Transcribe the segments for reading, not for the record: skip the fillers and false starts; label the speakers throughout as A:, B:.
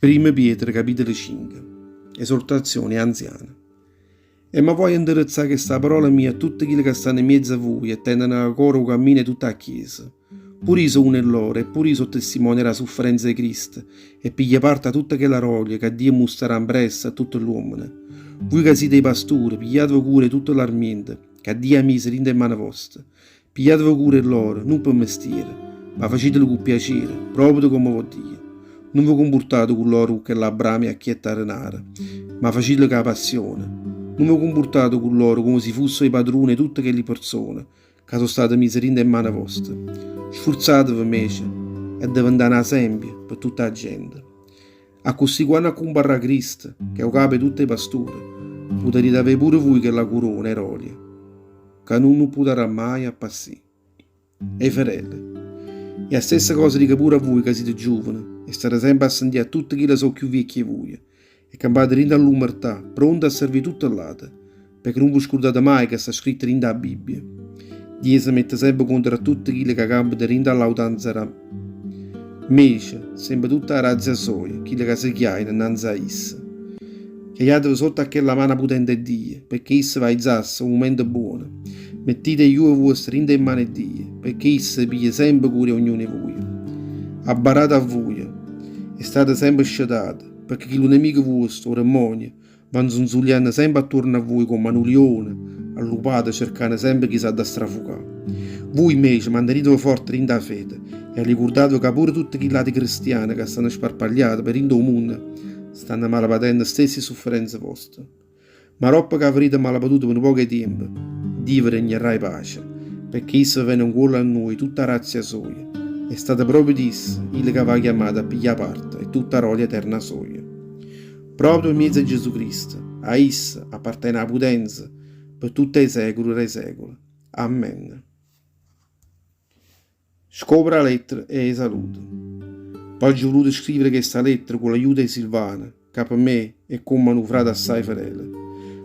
A: 1 Pietro, capitolo 5. Esortazione anziana. E ma voglio indirizzare questa parola mia a tutti quelli che stanno in mezzo a voi e tendono a cuore il cammino di tutta la Chiesa. Pure io sono uno in loro e pure io sono testimone della sofferenza di Cristo e piglia parte a tutta quella roglia che Dio mostrerà impressa a tutto l'uomo. Voi che siete i pastori, pigliatevi cura di tutto l'armiente, che Dio ha messo in mano vostra. Pigliatevi cura di loro, non per mestiere, ma facetelo con piacere, proprio come vuol Dio. Non vi comportate con loro che la brame a chietta renara, ma facetelo con la passione. Non vi comportate con loro come se fossero i padroni di tutte quelle persone che sono state messe in mano vostra. Sforzatevi invece e diventare un esempio per tutta la gente. A così quando accompagnerà Cristo, che è il capo di tutti i pastori, potrete avere pure voi che la corona e rolia, che non potrà mai appassire. E fratelli, è la stessa cosa dico pure a voi che siete giovani e state sempre a sentire a tutti che sono più vecchi di voi e campate in all'umertà, pronti a servire tutto l'altro, perché non vi scordate mai che sta scritto in la Bibbia. Dio si mette sempre contro tutti quelli che campano in all'autanza. Invece, sempre tutta la razza sua, quelli che si chiamano innanzi a essa. Chiatevi sotto a quella mano potente di Dio, perché essa va a izzasse un momento buono. Mettete gli uomini vostri in mano a Dio, perché essa piglia sempre cura ognuno di voi. Abbarate a voi e state sempre sciatati, perché chi lo nemico vostro, o demonio, vanno zonzuliando sempre attorno a voi come un leone, allupate cercando sempre chi sa da strafugare. Voi invece mantenetevi forte in da fede e ricordatevi che pure tutti i lati cristiani che stanno sparpagliati per il mondo stanno malapatendo stesse sofferenze vostre. Ma dopo che avrete malapaduto per un poco di tempo, Dio vi regnerà pace, perché esso viene in cuore a noi tutta razza sua. È stata proprio di esso, il che va chiamato a pigliare parte e tutta rolia eterna sua. Proprio in mezzo a Gesù Cristo, a esso appartiene la potenza per tutti i secoli e i secoli. Amen. Scopra la lettera e saluto. Oggi ho voluto scrivere questa lettera con l'aiuto di Silvana, che per me è come un frate assai fedele.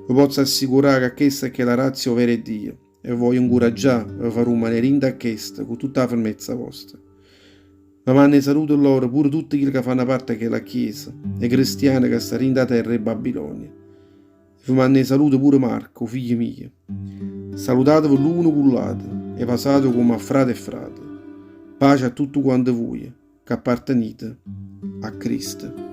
A: Vi posso assicurare che questa è che la razza vera è Dio e voglio incoraggiare a fare un manerino a questa con tutta la fermezza vostra. Ma mando saluto loro pure tutti quelli che fanno parte della Chiesa e i cristiani che stanno in terra e Babilonia. Vi mando saluto pure Marco, figlio mio. Salutatevi l'uno con l'altro e passate come a frate e frate. Pace a tutti quanti voi che appartenete a Cristo.